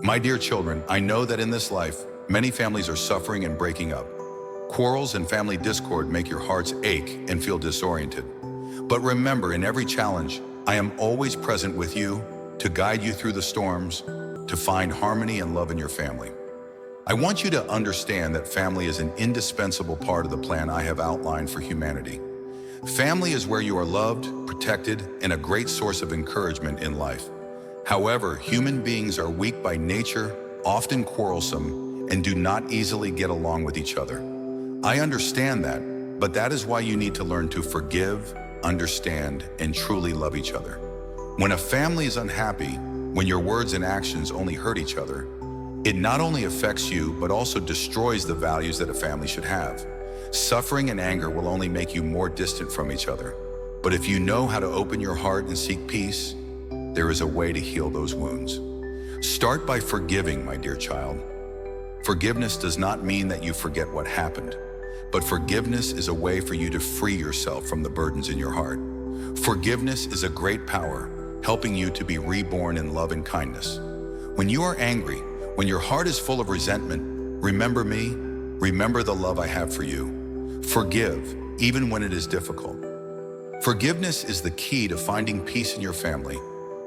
My dear children, I know that in this life, many families are suffering and breaking up. Quarrels and family discord make your hearts ache and feel disoriented. But remember, in every challenge, I am always present with you to guide you through the storms, to find harmony and love in your family. I want you to understand that family is an indispensable part of the plan I have outlined for humanity. Family is where you are loved, protected, and a great source of encouragement in life. However, human beings are weak by nature, often quarrelsome, and do not easily get along with each other. I understand that, but that is why you need to learn to forgive, understand, and truly love each other. When a family is unhappy, when your words and actions only hurt each other, it not only affects you, but also destroys the values that a family should have. Suffering and anger will only make you more distant from each other. But if you know how to open your heart and seek peace, there is a way to heal those wounds. Start by forgiving, my dear child. Forgiveness does not mean that you forget what happened, but forgiveness is a way for you to free yourself from the burdens in your heart. Forgiveness is a great power, helping you to be reborn in love and kindness. When you are angry, when your heart is full of resentment, remember me, remember the love I have for you. Forgive, even when it is difficult. Forgiveness is the key to finding peace in your family,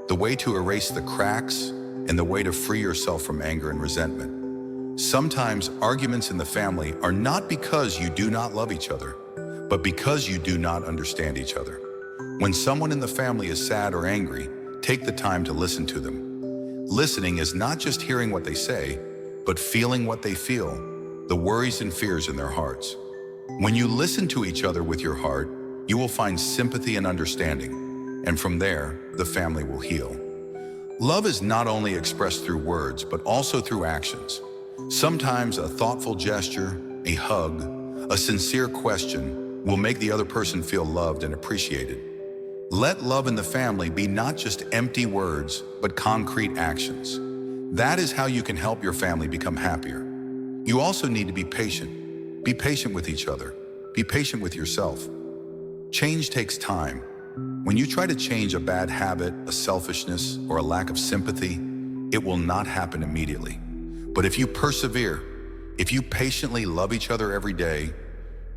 the way to erase the cracks, and the way to free yourself from anger and resentment. Sometimes arguments in the family are not because you do not love each other, but because you do not understand each other. When someone in the family is sad or angry, take the time to listen to them. Listening is not just hearing what they say, but feeling what they feel, the worries and fears in their hearts. When you listen to each other with your heart, you will find sympathy and understanding. And from there, the family will heal. Love is not only expressed through words, but also through actions. Sometimes a thoughtful gesture, a hug, a sincere question will make the other person feel loved and appreciated. Let love in the family be not just empty words, but concrete actions. That is how you can help your family become happier. You also need to be patient. Be patient with each other. Be patient with yourself. Change takes time. When you try to change a bad habit, a selfishness, or a lack of sympathy, it will not happen immediately. But if you persevere, if you patiently love each other every day,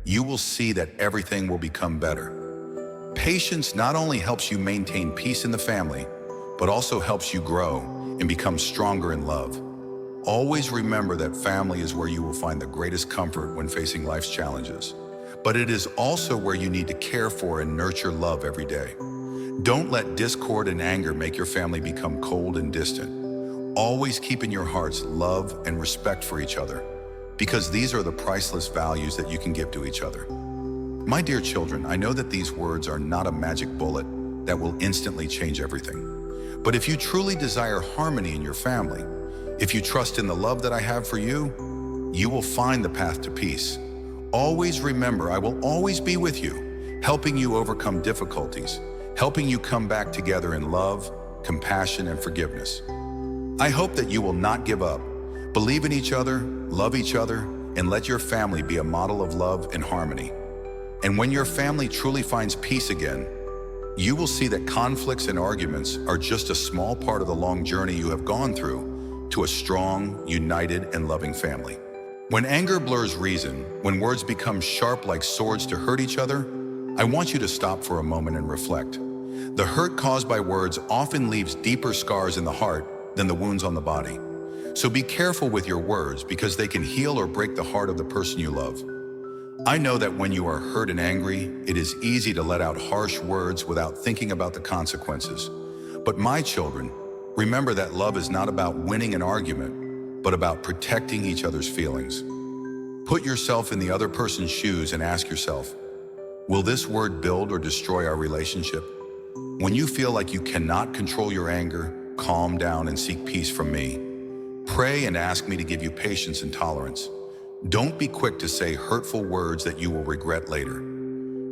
you will see that everything will become better. Patience not only helps you maintain peace in the family, but also helps you grow and become stronger in love. Always remember that family is where you will find the greatest comfort when facing life's challenges. But it is also where you need to care for and nurture love every day. Don't let discord and anger make your family become cold and distant. Always keep in your hearts love and respect for each other, because these are the priceless values that you can give to each other. My dear children, I know that these words are not a magic bullet that will instantly change everything. But if you truly desire harmony in your family, if you trust in the love that I have for you, you will find the path to peace. Always remember, I will always be with you, helping you overcome difficulties, helping you come back together in love, compassion, and forgiveness. I hope that you will not give up. Believe in each other, love each other, and let your family be a model of love and harmony. And when your family truly finds peace again, you will see that conflicts and arguments are just a small part of the long journey you have gone through to a strong, united, and loving family. When anger blurs reason, when words become sharp like swords to hurt each other, I want you to stop for a moment and reflect. The hurt caused by words often leaves deeper scars in the heart than the wounds on the body. So be careful with your words, because they can heal or break the heart of the person you love. I know that when you are hurt and angry, it is easy to let out harsh words without thinking about the consequences. But my children, remember that love is not about winning an argument, but about protecting each other's feelings. Put yourself in the other person's shoes and ask yourself, will this word build or destroy our relationship? When you feel like you cannot control your anger, calm down and seek peace from me. Pray and ask me to give you patience and tolerance. Don't be quick to say hurtful words that you will regret later.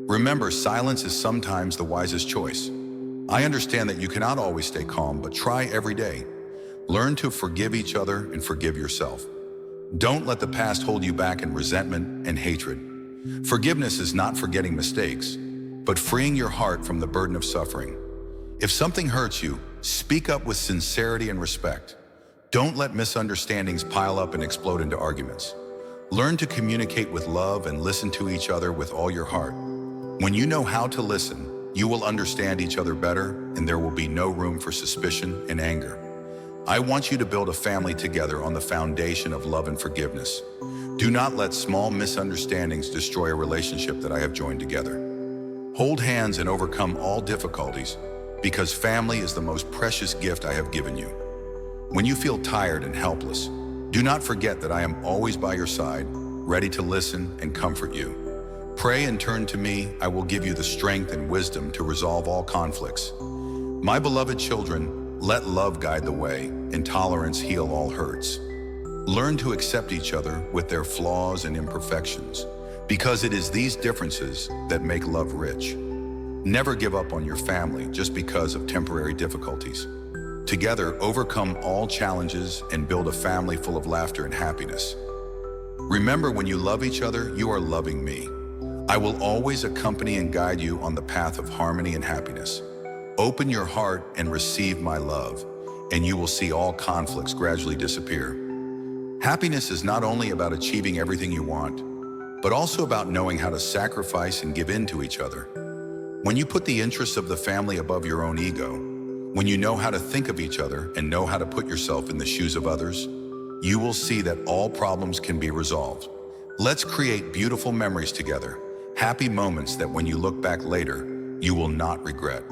Remember, silence is sometimes the wisest choice. I understand that you cannot always stay calm, but try every day. Learn to forgive each other and forgive yourself. Don't let the past hold you back in resentment and hatred. Forgiveness is not forgetting mistakes, but freeing your heart from the burden of suffering. If something hurts you, speak up with sincerity and respect. Don't let misunderstandings pile up and explode into arguments. Learn to communicate with love and listen to each other with all your heart. When you know how to listen, you will understand each other better, and there will be no room for suspicion and anger. I want you to build a family together on the foundation of love and forgiveness. Do not let small misunderstandings destroy a relationship that I have joined together. Hold hands and overcome all difficulties, because family is the most precious gift I have given you. When you feel tired and helpless, do not forget that I am always by your side, ready to listen and comfort you. Pray and turn to me. I will give you the strength and wisdom to resolve all conflicts. My beloved children, let love guide the way and tolerance heal all hurts. Learn to accept each other with their flaws and imperfections, because it is these differences that make love rich. Never give up on your family just because of temporary difficulties. Together, overcome all challenges and build a family full of laughter and happiness. Remember, when you love each other, you are loving me. I will always accompany and guide you on the path of harmony and happiness. Open your heart and receive my love, and you will see all conflicts gradually disappear. Happiness is not only about achieving everything you want, but also about knowing how to sacrifice and give in to each other. When you put the interests of the family above your own ego, when you know how to think of each other and know how to put yourself in the shoes of others, you will see that all problems can be resolved. Let's create beautiful memories together, happy moments that when you look back later, you will not regret.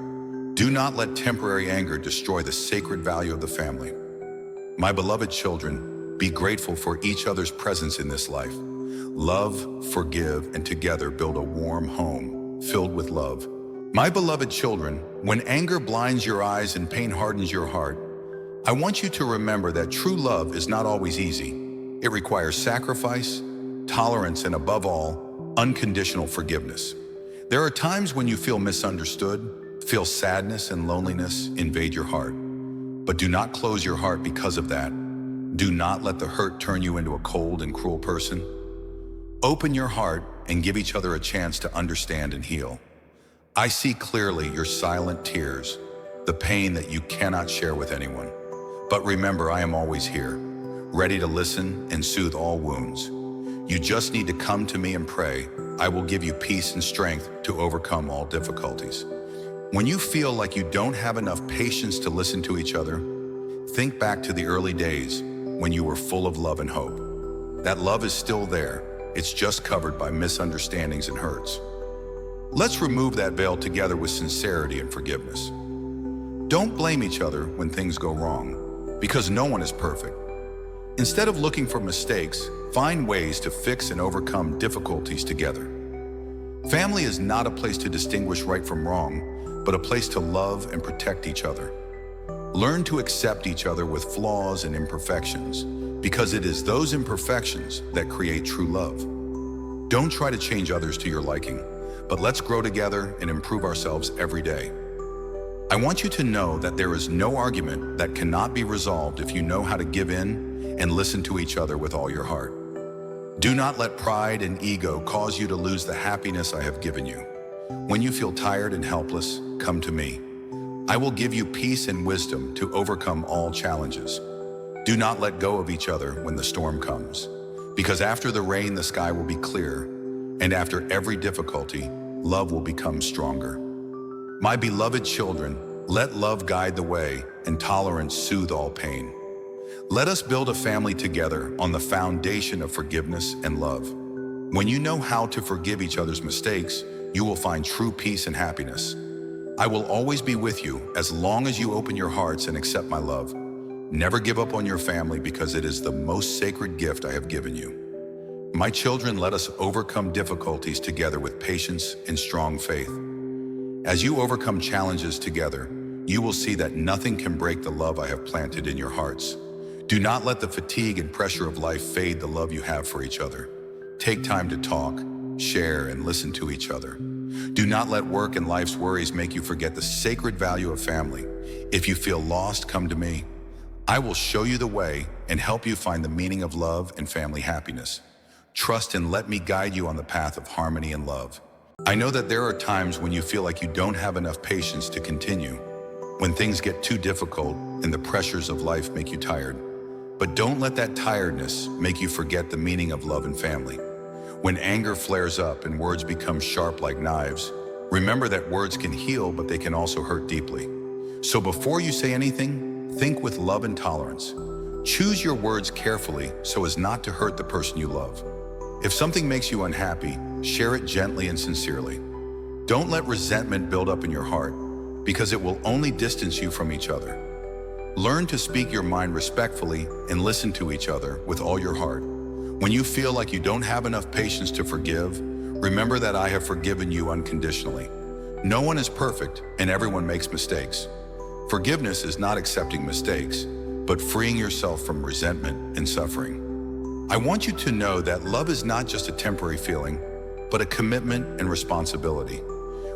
Do not let temporary anger destroy the sacred value of the family. My beloved children, be grateful for each other's presence in this life. Love, forgive, and together build a warm home filled with love. My beloved children, when anger blinds your eyes and pain hardens your heart, I want you to remember that true love is not always easy. It requires sacrifice, tolerance, and above all, unconditional forgiveness. There are times when you feel misunderstood, feel sadness and loneliness invade your heart. But do not close your heart because of that. Do not let the hurt turn you into a cold and cruel person. Open your heart and give each other a chance to understand and heal. I see clearly your silent tears, the pain that you cannot share with anyone. But remember, I am always here, ready to listen and soothe all wounds. You just need to come to me and pray. I will give you peace and strength to overcome all difficulties. When you feel like you don't have enough patience to listen to each other, think back to the early days when you were full of love and hope. That love is still there. It's just covered by misunderstandings and hurts. Let's remove that veil together with sincerity and forgiveness. Don't blame each other when things go wrong, because no one is perfect. Instead of looking for mistakes, find ways to fix and overcome difficulties together. Family is not a place to distinguish right from wrong, but a place to love and protect each other. Learn to accept each other with flaws and imperfections, because it is those imperfections that create true love. Don't try to change others to your liking, but let's grow together and improve ourselves every day. I want you to know that there is no argument that cannot be resolved if you know how to give in and listen to each other with all your heart. Do not let pride and ego cause you to lose the happiness I have given you. When you feel tired and helpless, come to me. I will give you peace and wisdom to overcome all challenges. Do not let go of each other when the storm comes, because after the rain, the sky will be clear, and after every difficulty, love will become stronger. My beloved children, let love guide the way and tolerance soothe all pain. Let us build a family together on the foundation of forgiveness and love. When you know how to forgive each other's mistakes, you will find true peace and happiness. I will always be with you as long as you open your hearts and accept my love. Never give up on your family, because it is the most sacred gift I have given you. My children, let us overcome difficulties together with patience and strong faith. As you overcome challenges together, you will see that nothing can break the love I have planted in your hearts. Do not let the fatigue and pressure of life fade the love you have for each other. Take time to talk, share, and listen to each other. Do not let work and life's worries make you forget the sacred value of family. If you feel lost, come to me. I will show you the way and help you find the meaning of love and family happiness. Trust and let me guide you on the path of harmony and love. I know that there are times when you feel like you don't have enough patience to continue, when things get too difficult and the pressures of life make you tired. But don't let that tiredness make you forget the meaning of love and family. When anger flares up and words become sharp like knives, remember that words can heal, but they can also hurt deeply. So before you say anything, think with love and tolerance. Choose your words carefully so as not to hurt the person you love. If something makes you unhappy, share it gently and sincerely. Don't let resentment build up in your heart, because it will only distance you from each other. Learn to speak your mind respectfully and listen to each other with all your heart. When you feel like you don't have enough patience to forgive, remember that I have forgiven you unconditionally. No one is perfect and everyone makes mistakes. Forgiveness is not accepting mistakes, but freeing yourself from resentment and suffering. I want you to know that love is not just a temporary feeling, but a commitment and responsibility.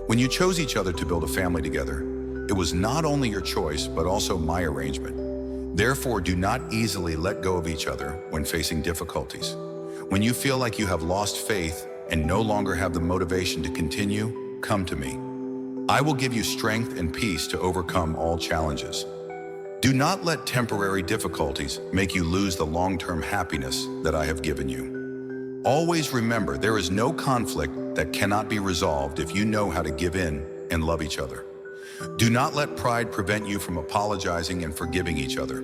When you chose each other to build a family together, it was not only your choice, but also my arrangement. Therefore, do not easily let go of each other when facing difficulties. When you feel like you have lost faith and no longer have the motivation to continue, come to me. I will give you strength and peace to overcome all challenges. Do not let temporary difficulties make you lose the long-term happiness that I have given you. Always remember, there is no conflict that cannot be resolved if you know how to give in and love each other. Do not let pride prevent you from apologizing and forgiving each other.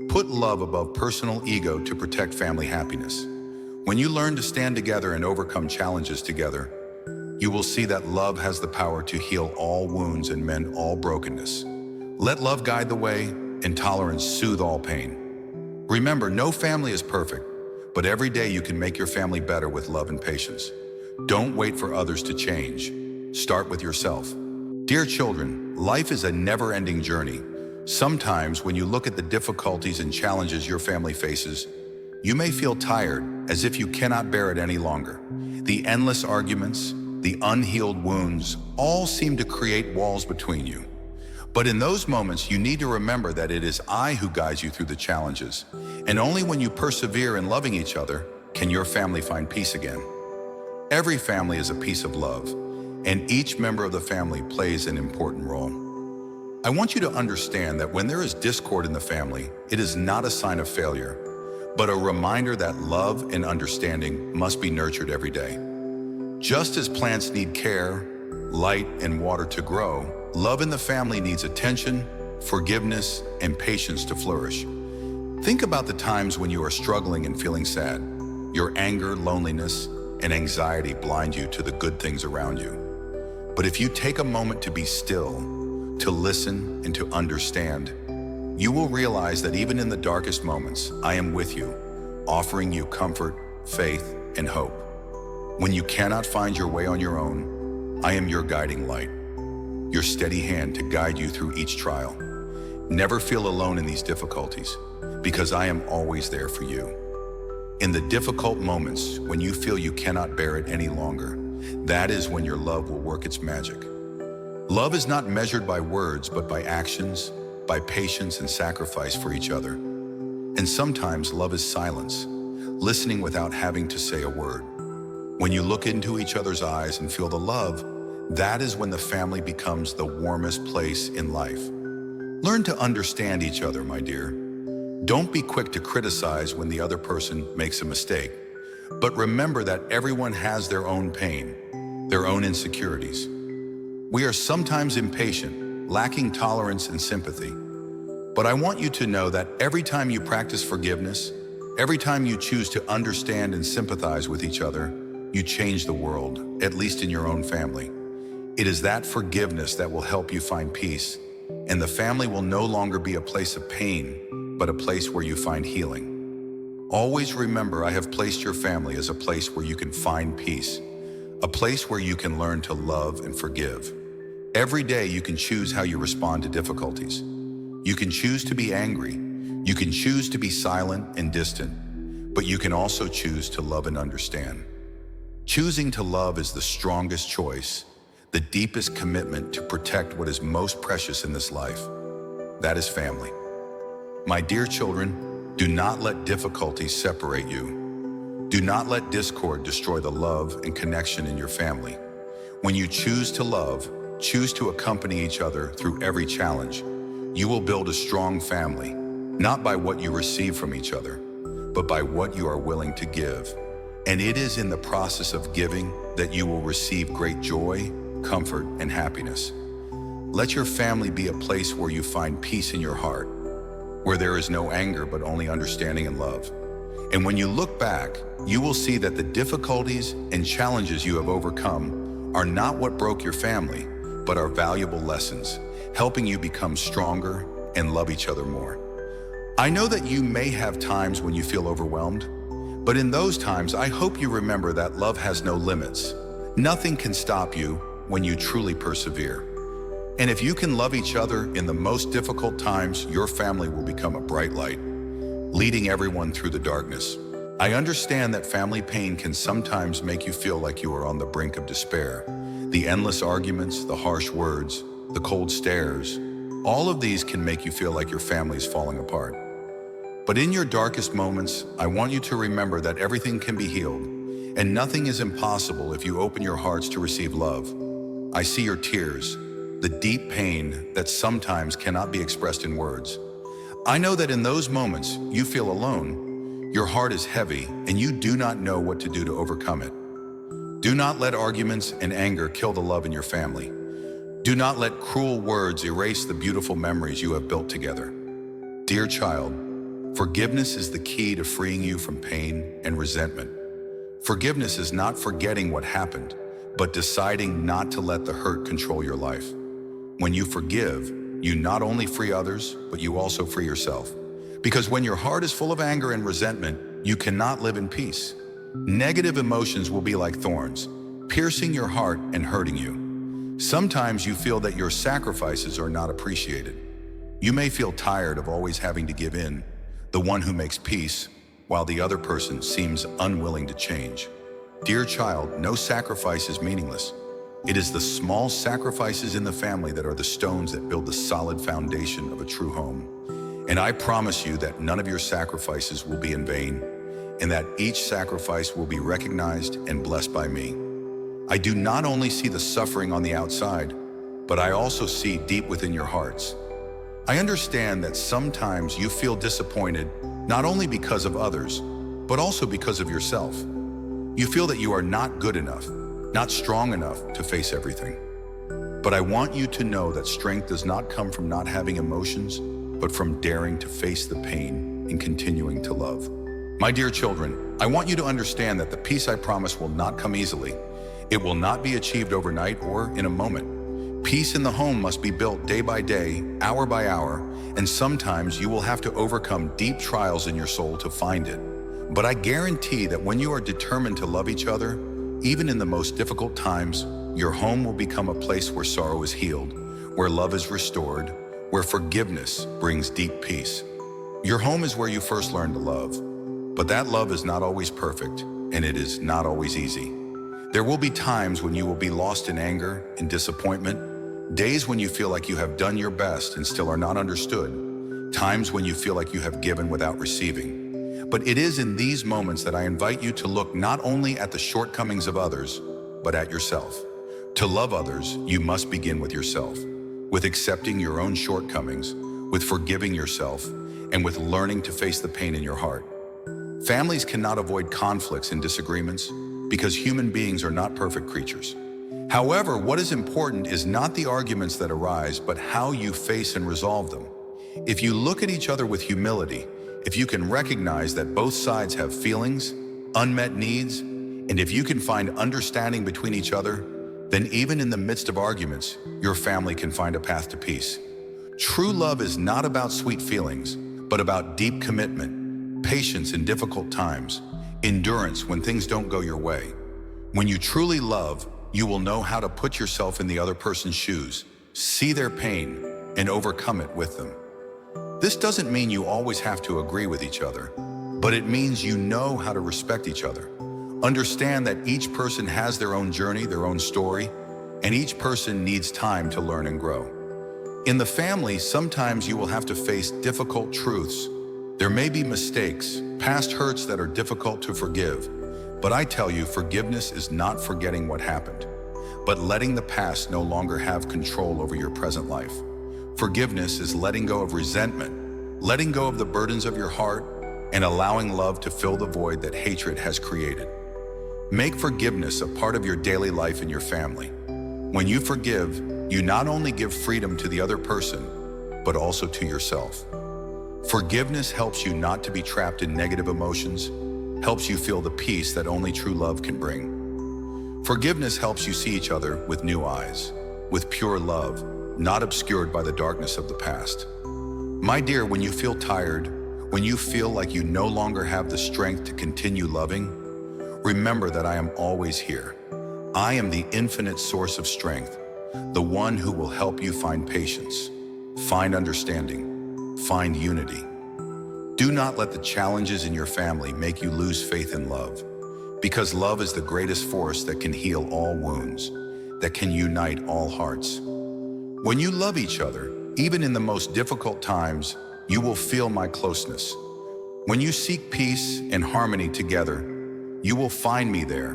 Put love above personal ego to protect family happiness. When you learn to stand together and overcome challenges together, you will see that love has the power to heal all wounds and mend all brokenness. Let love guide the way and tolerance soothe all pain. Remember, no family is perfect, but every day you can make your family better with love and patience. Don't wait for others to change. Start with yourself. Dear children, life is a never-ending journey. Sometimes when you look at the difficulties and challenges your family faces, you may feel tired, as if you cannot bear it any longer. The endless arguments, the unhealed wounds, all seem to create walls between you. But in those moments, you need to remember that it is I who guides you through the challenges. And only when you persevere in loving each other can your family find peace again. Every family is a piece of love, and each member of the family plays an important role. I want you to understand that when there is discord in the family, it is not a sign of failure, but a reminder that love and understanding must be nurtured every day. Just as plants need care, light, and water to grow, love in the family needs attention, forgiveness, and patience to flourish. Think about the times when you are struggling and feeling sad. Your anger, loneliness, and anxiety blind you to the good things around you. But if you take a moment to be still, to listen, and to understand, you will realize that even in the darkest moments, I am with you, offering you comfort, faith, and hope. When you cannot find your way on your own, I am your guiding light, your steady hand to guide you through each trial. Never feel alone in these difficulties, because I am always there for you. In the difficult moments when you feel you cannot bear it any longer, that is when your love will work its magic. Love is not measured by words, but by actions, by patience and sacrifice for each other. And sometimes love is silence, listening without having to say a word. When you look into each other's eyes and feel the love, that is when the family becomes the warmest place in life. Learn to understand each other, my dear. Don't be quick to criticize when the other person makes a mistake, but remember that everyone has their own pain, their own insecurities. We are sometimes impatient, lacking tolerance and sympathy. But I want you to know that every time you practice forgiveness, every time you choose to understand and sympathize with each other, you change the world, at least in your own family. It is that forgiveness that will help you find peace, and the family will no longer be a place of pain, but a place where you find healing. Always remember, I have placed your family as a place where you can find peace, a place where you can learn to love and forgive. Every day you can choose how you respond to difficulties. You can choose to be angry. You can choose to be silent and distant, but you can also choose to love and understand. Choosing to love is the strongest choice, the deepest commitment to protect what is most precious in this life. That is family. My dear children, do not let difficulties separate you. Do not let discord destroy the love and connection in your family. When you choose to love, choose to accompany each other through every challenge, you will build a strong family, not by what you receive from each other, but by what you are willing to give. And it is in the process of giving that you will receive great joy, comfort, and happiness. Let your family be a place where you find peace in your heart, where there is no anger but only understanding and love. And when you look back, you will see that the difficulties and challenges you have overcome are not what broke your family, but are valuable lessons, helping you become stronger and love each other more. I know that you may have times when you feel overwhelmed, but in those times, I hope you remember that love has no limits. Nothing can stop you when you truly persevere. And if you can love each other in the most difficult times, your family will become a bright light, leading everyone through the darkness. I understand that family pain can sometimes make you feel like you are on the brink of despair. The endless arguments, the harsh words, the cold stares, all of these can make you feel like your family is falling apart. But in your darkest moments, I want you to remember that everything can be healed, and nothing is impossible if you open your hearts to receive love. I see your tears, the deep pain that sometimes cannot be expressed in words. I know that in those moments, you feel alone, your heart is heavy, and you do not know what to do to overcome it. Do not let arguments and anger kill the love in your family. Do not let cruel words erase the beautiful memories you have built together. Dear child, forgiveness is the key to freeing you from pain and resentment. Forgiveness is not forgetting what happened, but deciding not to let the hurt control your life. When you forgive, you not only free others, but you also free yourself. Because when your heart is full of anger and resentment, you cannot live in peace. Negative emotions will be like thorns, piercing your heart and hurting you. Sometimes you feel that your sacrifices are not appreciated. You may feel tired of always having to give in, the one who makes peace, while the other person seems unwilling to change. Dear child, no sacrifice is meaningless. It is the small sacrifices in the family that are the stones that build the solid foundation of a true home. And I promise you that none of your sacrifices will be in vain, and that each sacrifice will be recognized and blessed by me. I do not only see the suffering on the outside, but I also see deep within your hearts. I understand that sometimes you feel disappointed, not only because of others, but also because of yourself. You feel that you are not good enough, not strong enough to face everything. But I want you to know that strength does not come from not having emotions, but from daring to face the pain and continuing to love. My dear children, I want you to understand that the peace I promise will not come easily. It will not be achieved overnight or in a moment. Peace in the home must be built day by day, hour by hour, and sometimes you will have to overcome deep trials in your soul to find it. But I guarantee that when you are determined to love each other, even in the most difficult times, your home will become a place where sorrow is healed, where love is restored, where forgiveness brings deep peace. Your home is where you first learn to love, but that love is not always perfect, and it is not always easy. There will be times when you will be lost in anger and disappointment, days when you feel like you have done your best and still are not understood, times when you feel like you have given without receiving. But it is in these moments that I invite you to look not only at the shortcomings of others, but at yourself. To love others, you must begin with yourself, with accepting your own shortcomings, with forgiving yourself, and with learning to face the pain in your heart. Families cannot avoid conflicts and disagreements because human beings are not perfect creatures. However, what is important is not the arguments that arise, but how you face and resolve them. If you look at each other with humility, if you can recognize that both sides have feelings, unmet needs, and if you can find understanding between each other, then even in the midst of arguments, your family can find a path to peace. True love is not about sweet feelings, but about deep commitment, patience in difficult times, endurance when things don't go your way. When you truly love, you will know how to put yourself in the other person's shoes, see their pain, and overcome it with them. This doesn't mean you always have to agree with each other, but it means you know how to respect each other. Understand that each person has their own journey, their own story, and each person needs time to learn and grow. In the family, sometimes you will have to face difficult truths. There may be mistakes, past hurts that are difficult to forgive, but I tell you, forgiveness is not forgetting what happened, but letting the past no longer have control over your present life. Forgiveness is letting go of resentment, letting go of the burdens of your heart, and allowing love to fill the void that hatred has created. Make forgiveness a part of your daily life and your family. When you forgive, you not only give freedom to the other person, but also to yourself. Forgiveness helps you not to be trapped in negative emotions, helps you feel the peace that only true love can bring. Forgiveness helps you see each other with new eyes, with pure love, not obscured by the darkness of the past. My dear, when you feel tired, when you feel like you no longer have the strength to continue loving, remember that I am always here. I am the infinite source of strength, the one who will help you find patience, find understanding, find unity. Do not let the challenges in your family make you lose faith in love, because love is the greatest force that can heal all wounds, that can unite all hearts. When you love each other, even in the most difficult times, you will feel my closeness. When you seek peace and harmony together, you will find me there,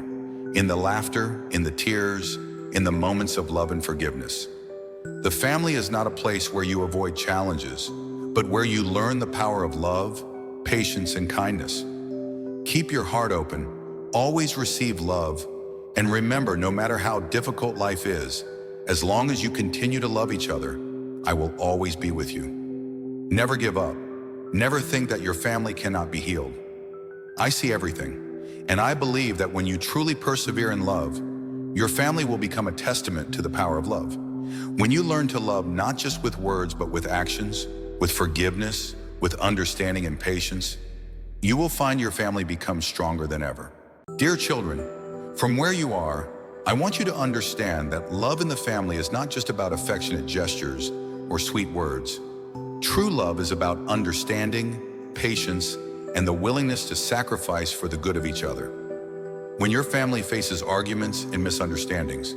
in the laughter, in the tears, in the moments of love and forgiveness. The family is not a place where you avoid challenges, but where you learn the power of love, patience, and kindness. Keep your heart open, always receive love, and remember, no matter how difficult life is, as long as you continue to love each other, I will always be with you. Never give up. Never think that your family cannot be healed. I see everything, and I believe that when you truly persevere in love, your family will become a testament to the power of love. When you learn to love not just with words, but with actions, with forgiveness, with understanding and patience, you will find your family become stronger than ever. Dear children, from where you are, I want you to understand that love in the family is not just about affectionate gestures or sweet words. True love is about understanding, patience, and the willingness to sacrifice for the good of each other. When your family faces arguments and misunderstandings,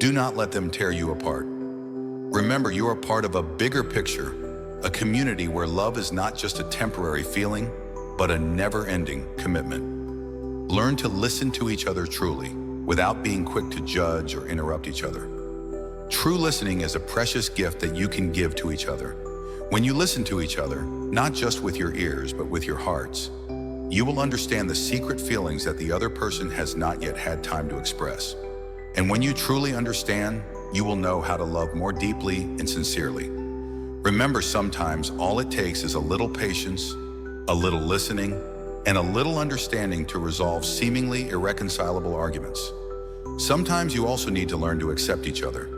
do not let them tear you apart. Remember, you are part of a bigger picture, a community where love is not just a temporary feeling, but a never-ending commitment. Learn to listen to each other truly, without being quick to judge or interrupt each other. True listening is a precious gift that you can give to each other. When you listen to each other, not just with your ears, but with your hearts, you will understand the secret feelings that the other person has not yet had time to express. And when you truly understand, you will know how to love more deeply and sincerely. Remember, sometimes all it takes is a little patience, a little listening, and a little understanding to resolve seemingly irreconcilable arguments. Sometimes you also need to learn to accept each other.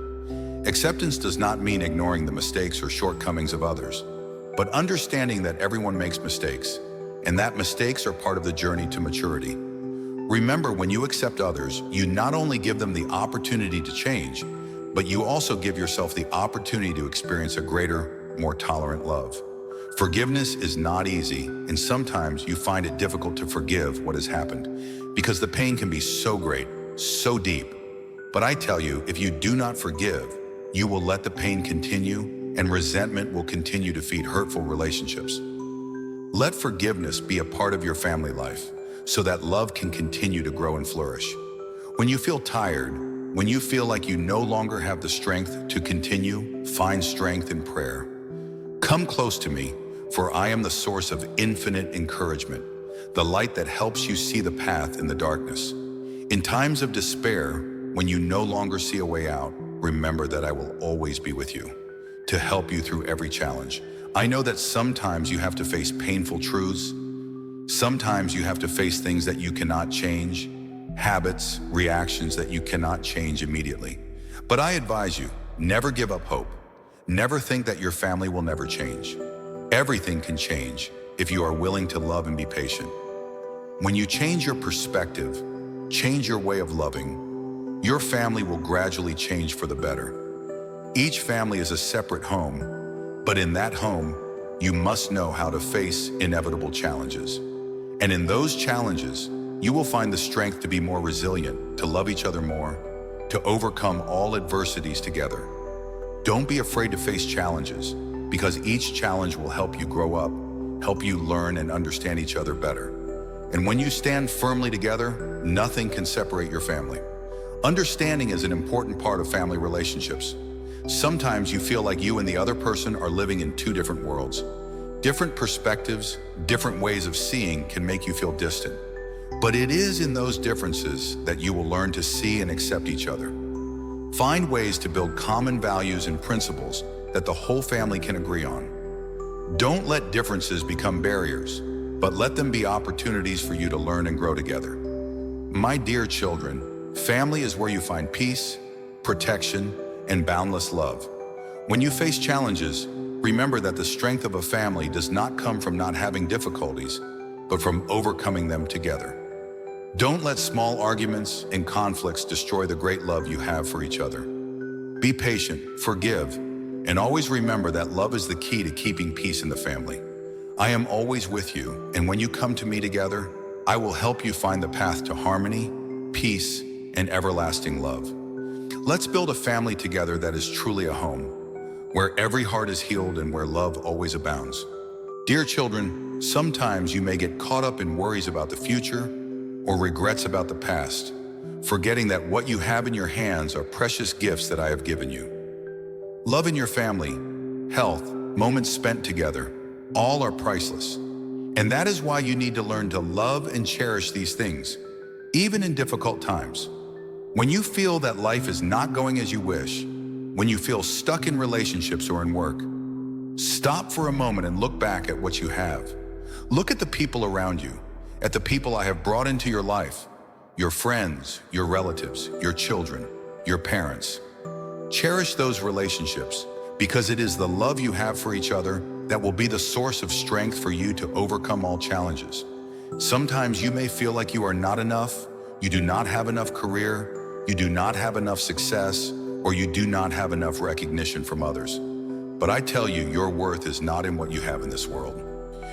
Acceptance does not mean ignoring the mistakes or shortcomings of others, but understanding that everyone makes mistakes, and that mistakes are part of the journey to maturity. Remember, when you accept others, you not only give them the opportunity to change, but you also give yourself the opportunity to experience a greater, more tolerant love. Forgiveness is not easy, and sometimes you find it difficult to forgive what has happened because the pain can be so great, so deep. But I tell you, if you do not forgive, you will let the pain continue, and resentment will continue to feed hurtful relationships. Let forgiveness be a part of your family life so that love can continue to grow and flourish. When you feel tired, when you feel like you no longer have the strength to continue, find strength in prayer. Come close to me, for I am the source of infinite encouragement, the light that helps you see the path in the darkness. In times of despair, when you no longer see a way out, remember that I will always be with you to help you through every challenge. I know that sometimes you have to face painful truths. Sometimes you have to face things that you cannot change, habits, reactions that you cannot change immediately. But I advise you, never give up hope. Never think that your family will never change. Everything can change if you are willing to love and be patient. When you change your perspective, change your way of loving, your family will gradually change for the better. Each family is a separate home, but in that home, you must know how to face inevitable challenges. And in those challenges, you will find the strength to be more resilient, to love each other more, to overcome all adversities together. Don't be afraid to face challenges, because each challenge will help you grow up, help you learn and understand each other better. And when you stand firmly together, nothing can separate your family. Understanding is an important part of family relationships. Sometimes you feel like you and the other person are living in two different worlds. Different perspectives, different ways of seeing can make you feel distant. But it is in those differences that you will learn to see and accept each other. Find ways to build common values and principles that the whole family can agree on. Don't let differences become barriers, but let them be opportunities for you to learn and grow together. My dear children, family is where you find peace, protection, and boundless love. When you face challenges, remember that the strength of a family does not come from not having difficulties, but from overcoming them together. Don't let small arguments and conflicts destroy the great love you have for each other. Be patient, forgive, and always remember that love is the key to keeping peace in the family. I am always with you, and when you come to me together, I will help you find the path to harmony, peace, and everlasting love. Let's build a family together that is truly a home, where every heart is healed and where love always abounds. Dear children, sometimes you may get caught up in worries about the future or regrets about the past, forgetting that what you have in your hands are precious gifts that I have given you. Love in your family, health, moments spent together, all are priceless. And that is why you need to learn to love and cherish these things, even in difficult times. When you feel that life is not going as you wish, when you feel stuck in relationships or in work, stop for a moment and look back at what you have. Look at the people around you, at the people I have brought into your life, your friends, your relatives, your children, your parents. Cherish those relationships because it is the love you have for each other that will be the source of strength for you to overcome all challenges. Sometimes you may feel like you are not enough, you do not have enough career, you do not have enough success, or you do not have enough recognition from others. But I tell you, your worth is not in what you have in this world.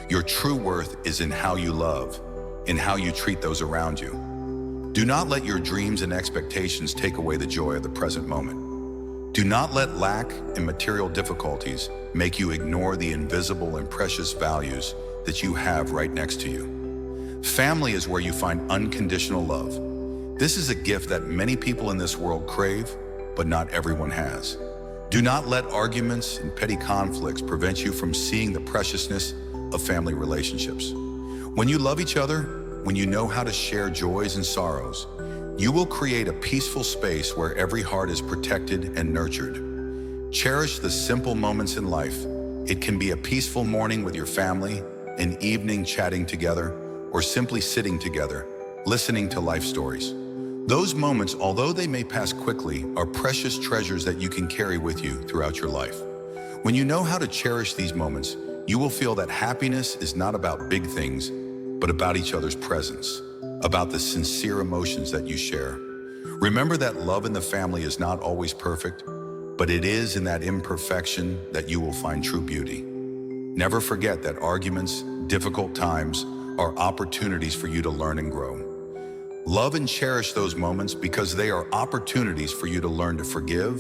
Your true worth is in how you love, in how you treat those around you. Do not let your dreams and expectations take away the joy of the present moment. Do not let lack and material difficulties make you ignore the invisible and precious values that you have right next to you. Family is where you find unconditional love. This is a gift that many people in this world crave, but not everyone has. Do not let arguments and petty conflicts prevent you from seeing the preciousness of family relationships. When you love each other, when you know how to share joys and sorrows, you will create a peaceful space where every heart is protected and nurtured. Cherish the simple moments in life. It can be a peaceful morning with your family, an evening chatting together, or simply sitting together, listening to life stories. Those moments, although they may pass quickly, are precious treasures that you can carry with you throughout your life. When you know how to cherish these moments, you will feel that happiness is not about big things, but about each other's presence, about the sincere emotions that you share. Remember that love in the family is not always perfect, but it is in that imperfection that you will find true beauty. Never forget that arguments, difficult times, are opportunities for you to learn and grow. Love and cherish those moments because they are opportunities for you to learn to forgive,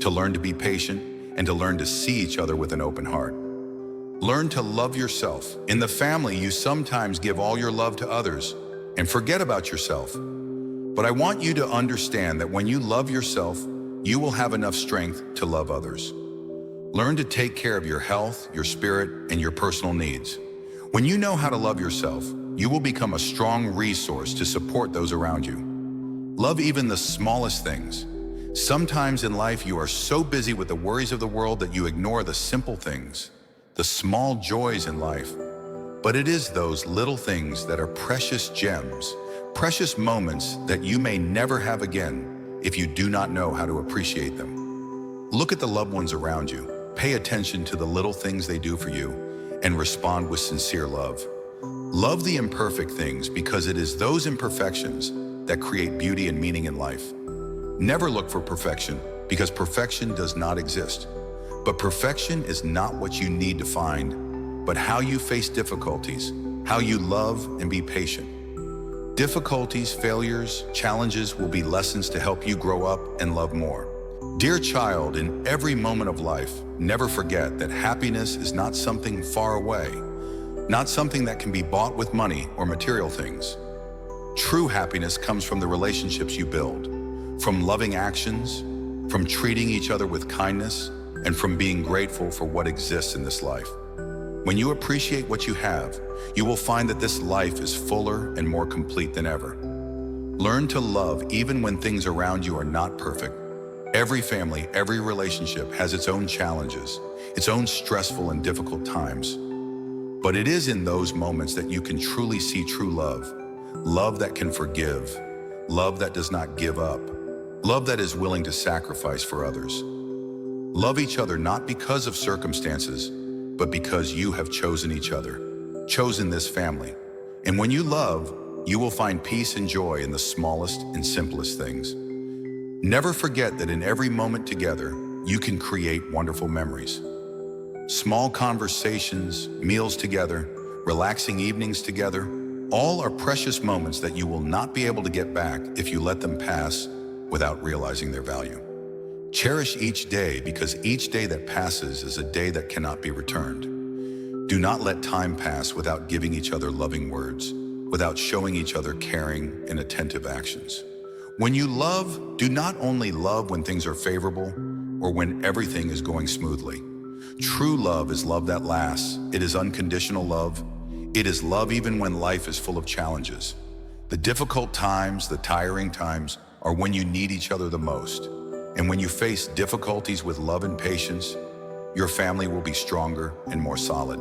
to learn to be patient, and to learn to see each other with an open heart. Learn to love yourself. In the family, you sometimes give all your love to others and forget about yourself. But I want you to understand that when you love yourself, you will have enough strength to love others. Learn to take care of your health, your spirit, and your personal needs. When you know how to love yourself, you will become a strong resource to support those around you. Love even the smallest things. Sometimes in life, you are so busy with the worries of the world that you ignore the simple things, the small joys in life. But it is those little things that are precious gems, precious moments that you may never have again if you do not know how to appreciate them. Look at the loved ones around you. Pay attention to the little things they do for you and respond with sincere love. Love the imperfect things because it is those imperfections that create beauty and meaning in life. Never look for perfection because perfection does not exist. But perfection is not what you need to find, but how you face difficulties, how you love and be patient. Difficulties, failures, challenges will be lessons to help you grow up and love more. Dear child, in every moment of life, never forget that happiness is not something far away, not something that can be bought with money or material things. True happiness comes from the relationships you build, from loving actions, from treating each other with kindness, and from being grateful for what exists in this life. When you appreciate what you have, you will find that this life is fuller and more complete than ever. Learn to love even when things around you are not perfect. Every family, every relationship has its own challenges, its own stressful and difficult times. But it is in those moments that you can truly see true love. Love that can forgive, love that does not give up, love that is willing to sacrifice for others. Love each other not because of circumstances, but because you have chosen each other, chosen this family. And when you love, you will find peace and joy in the smallest and simplest things. Never forget that in every moment together, you can create wonderful memories. Small conversations, meals together, relaxing evenings together, all are precious moments that you will not be able to get back if you let them pass without realizing their value. Cherish each day because each day that passes is a day that cannot be returned. Do not let time pass without giving each other loving words, without showing each other caring and attentive actions. When you love, do not only love when things are favorable or when everything is going smoothly. True love is love that lasts. It is unconditional love. It is love even when life is full of challenges. The difficult times, the tiring times, are when you need each other the most. And when you face difficulties with love and patience, your family will be stronger and more solid.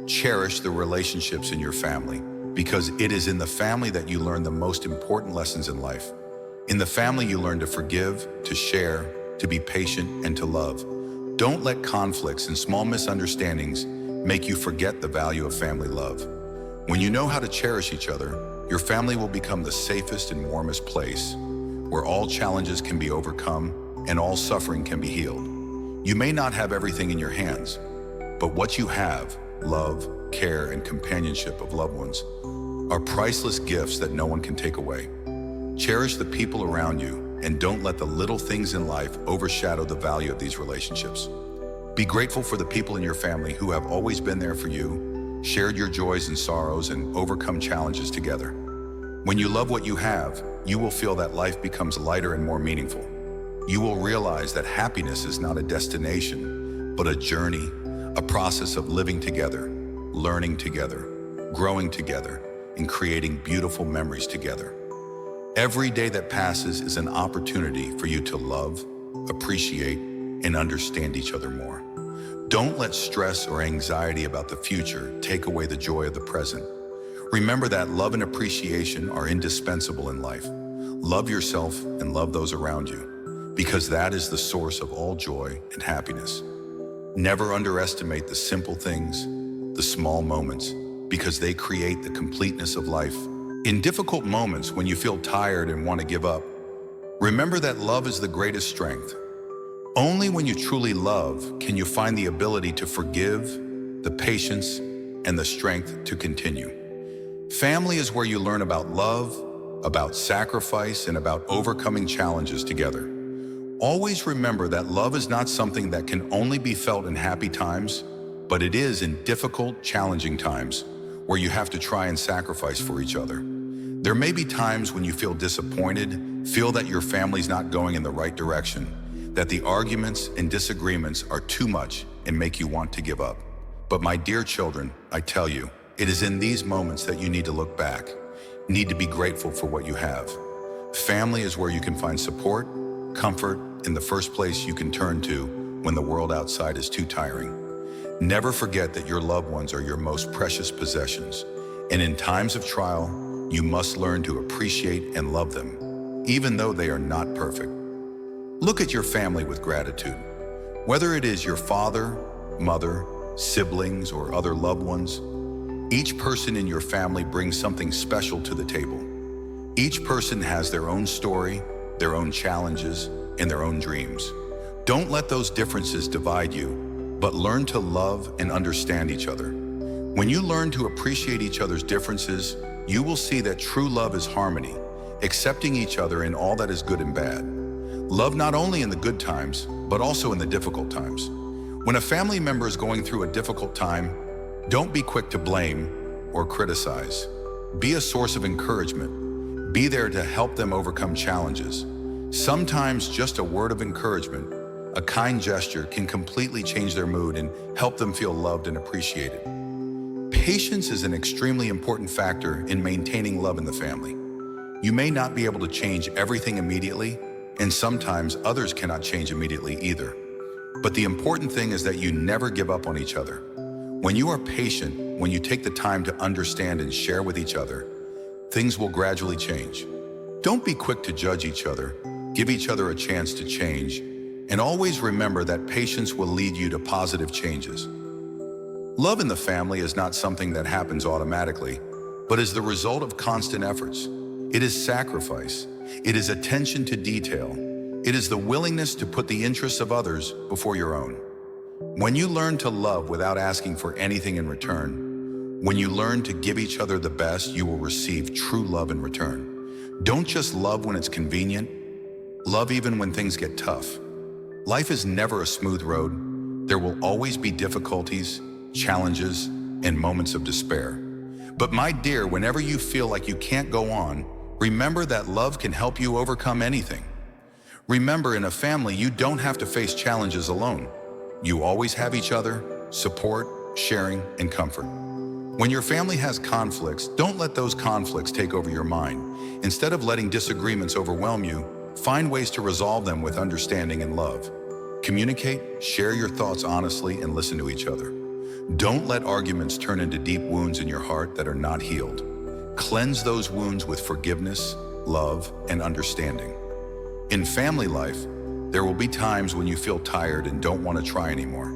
Cherish the relationships in your family, because it is in the family that you learn the most important lessons in life. In the family, you learn to forgive, to share, to be patient, and to love. Don't let conflicts and small misunderstandings make you forget the value of family love. When you know how to cherish each other, your family will become the safest and warmest place, where all challenges can be overcome and all suffering can be healed. You may not have everything in your hands, but what you have, love, care, and companionship of loved ones, are priceless gifts that no one can take away. Cherish the people around you and don't let the little things in life overshadow the value of these relationships. Be grateful for the people in your family who have always been there for you, shared your joys and sorrows, and overcome challenges together. When you love what you have, you will feel that life becomes lighter and more meaningful. You will realize that happiness is not a destination, but a journey, a process of living together, learning together, growing together, and creating beautiful memories together. Every day that passes is an opportunity for you to love, appreciate, and understand each other more. Don't let stress or anxiety about the future take away the joy of the present. Remember that love and appreciation are indispensable in life. Love yourself and love those around you, because that is the source of all joy and happiness. Never underestimate the simple things, the small moments, because they create the completeness of life. In difficult moments when you feel tired and want to give up, remember that love is the greatest strength. Only when you truly love can you find the ability to forgive, the patience, and the strength to continue. Family is where you learn about love, about sacrifice, and about overcoming challenges together. Always remember that love is not something that can only be felt in happy times, but it is in difficult, challenging times where you have to try and sacrifice for each other. There may be times when you feel disappointed, feel that your family's not going in the right direction, that the arguments and disagreements are too much and make you want to give up. But my dear children, I tell you, it is in these moments that you need to look back, need to be grateful for what you have. Family is where you can find support, comfort, and the first place you can turn to when the world outside is too tiring. Never forget that your loved ones are your most precious possessions, and in times of trial, you must learn to appreciate and love them, even though they are not perfect. Look at your family with gratitude. Whether it is your father, mother, siblings, or other loved ones, each person in your family brings something special to the table. Each person has their own story, their own challenges, and their own dreams. Don't let those differences divide you, but learn to love and understand each other. When you learn to appreciate each other's differences, you will see that true love is harmony, accepting each other in all that is good and bad. Love not only in the good times, but also in the difficult times. When a family member is going through a difficult time, don't be quick to blame or criticize. Be a source of encouragement. Be there to help them overcome challenges. Sometimes just a word of encouragement, a kind gesture can completely change their mood and help them feel loved and appreciated. Patience is an extremely important factor in maintaining love in the family. You may not be able to change everything immediately, and sometimes others cannot change immediately either. But the important thing is that you never give up on each other. When you are patient, when you take the time to understand and share with each other, things will gradually change. Don't be quick to judge each other. Give each other a chance to change, and always remember that patience will lead you to positive changes. Love in the family is not something that happens automatically, but is the result of constant efforts. It is sacrifice. It is attention to detail. It is the willingness to put the interests of others before your own. When you learn to love without asking for anything in return, when you learn to give each other the best, you will receive true love in return. Don't just love when it's convenient. Love even when things get tough. Life is never a smooth road. There will always be difficulties, challenges, and moments of despair. But my dear, whenever you feel like you can't go on, remember that love can help you overcome anything. Remember, in a family, you don't have to face challenges alone. You always have each other, support, sharing, and comfort. When your family has conflicts, don't let those conflicts take over your mind. Instead of letting disagreements overwhelm you, find ways to resolve them with understanding and love. Communicate, share your thoughts honestly, and listen to each other. Don't let arguments turn into deep wounds in your heart that are not healed. Cleanse those wounds with forgiveness, love, and understanding. In family life, there will be times when you feel tired and don't want to try anymore.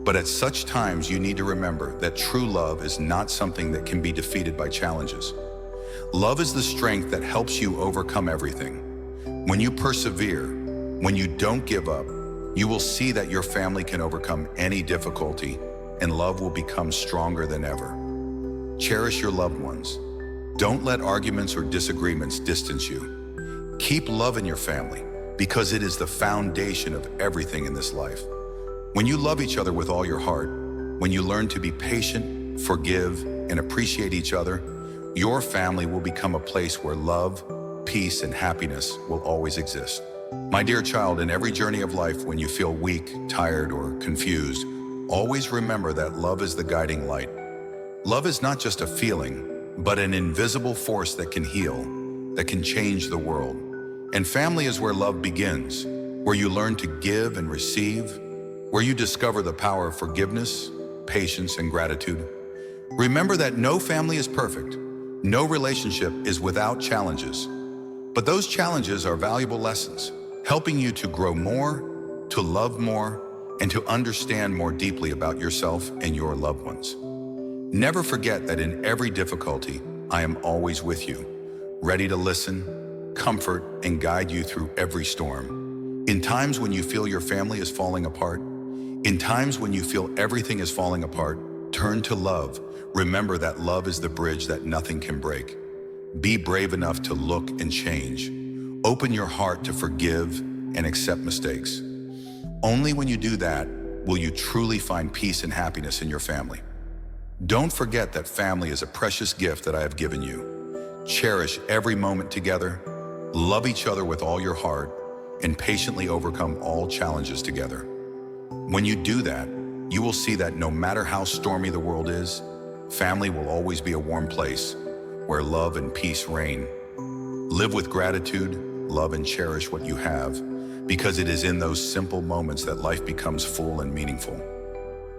But at such times, you need to remember that true love is not something that can be defeated by challenges. Love is the strength that helps you overcome everything. When you persevere, when you don't give up, you will see that your family can overcome any difficulty, and love will become stronger than ever. Cherish your loved ones. Don't let arguments or disagreements distance you. Keep love in your family, because it is the foundation of everything in this life. When you love each other with all your heart, when you learn to be patient, forgive, and appreciate each other, your family will become a place where love, peace, and happiness will always exist. My dear child, in every journey of life, when you feel weak, tired, or confused, always remember that love is the guiding light. Love is not just a feeling, but an invisible force that can heal, that can change the world. And family is where love begins, where you learn to give and receive, where you discover the power of forgiveness, patience, and gratitude. Remember that no family is perfect. No relationship is without challenges. But those challenges are valuable lessons, helping you to grow more, to love more, and to understand more deeply about yourself and your loved ones. Never forget that in every difficulty, I am always with you, ready to listen, comfort, and guide you through every storm. In times when you feel your family is falling apart, in times when you feel everything is falling apart, turn to love. Remember that love is the bridge that nothing can break. Be brave enough to look and change. Open your heart to forgive and accept mistakes. Only when you do that will you truly find peace and happiness in your family. Don't forget that family is a precious gift that I have given you. Cherish every moment together, love each other with all your heart, and patiently overcome all challenges together. When you do that, you will see that no matter how stormy the world is, family will always be a warm place where love and peace reign. Live with gratitude, love and cherish what you have, because it is in those simple moments that life becomes full and meaningful.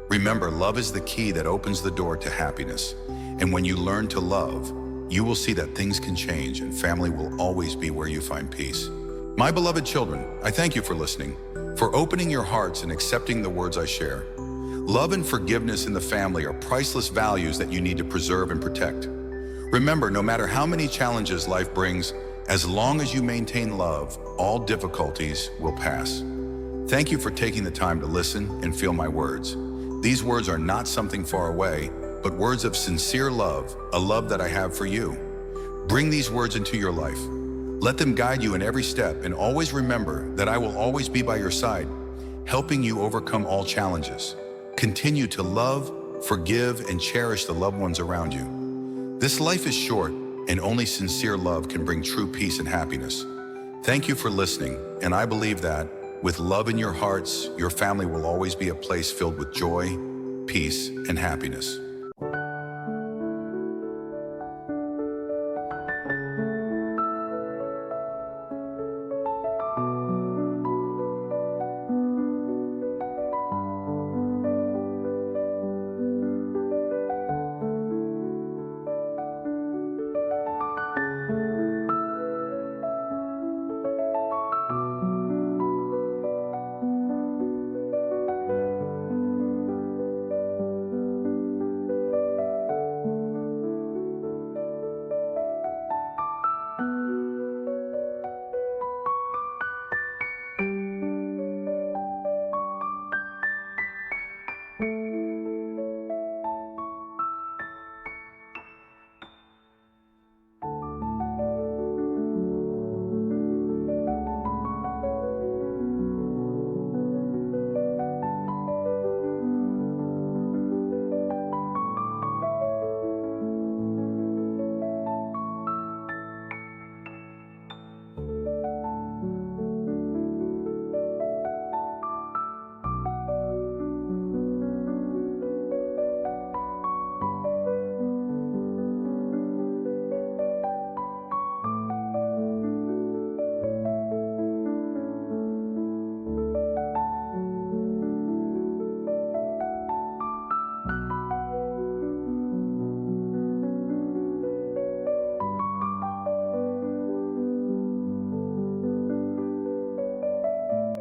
Remember, love is the key that opens the door to happiness. And when you learn to love, you will see that things can change and family will always be where you find peace. My beloved children, I thank you for listening, for opening your hearts and accepting the words I share. Love and forgiveness in the family are priceless values that you need to preserve and protect. Remember, no matter how many challenges life brings, as long as you maintain love, all difficulties will pass. Thank you for taking the time to listen and feel my words. These words are not something far away, but words of sincere love, a love that I have for you. Bring these words into your life. Let them guide you in every step, and always remember that I will always be by your side, helping you overcome all challenges. Continue to love, forgive, and cherish the loved ones around you. This life is short, and only sincere love can bring true peace and happiness. Thank you for listening, and I believe that With love in your hearts, your family will always be a place filled with joy, peace, and happiness.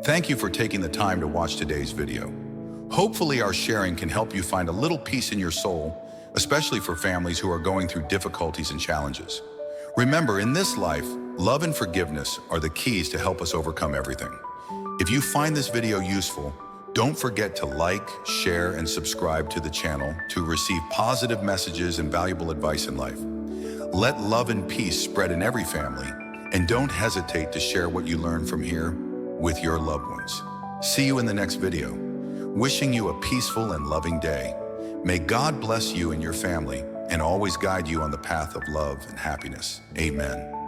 Thank you for taking the time to watch today's video. Hopefully our sharing can help you find a little peace in your soul, especially for families who are going through difficulties and challenges. Remember, in this life, love and forgiveness are the keys to help us overcome everything. If you find this video useful, don't forget to like, share, and subscribe to the channel to receive positive messages and valuable advice in life. Let love and peace spread in every family, and don't hesitate to share what you learn from here with your loved ones. See you in the next video. Wishing you a peaceful and loving day. May God bless you and your family and always guide you on the path of love and happiness. Amen.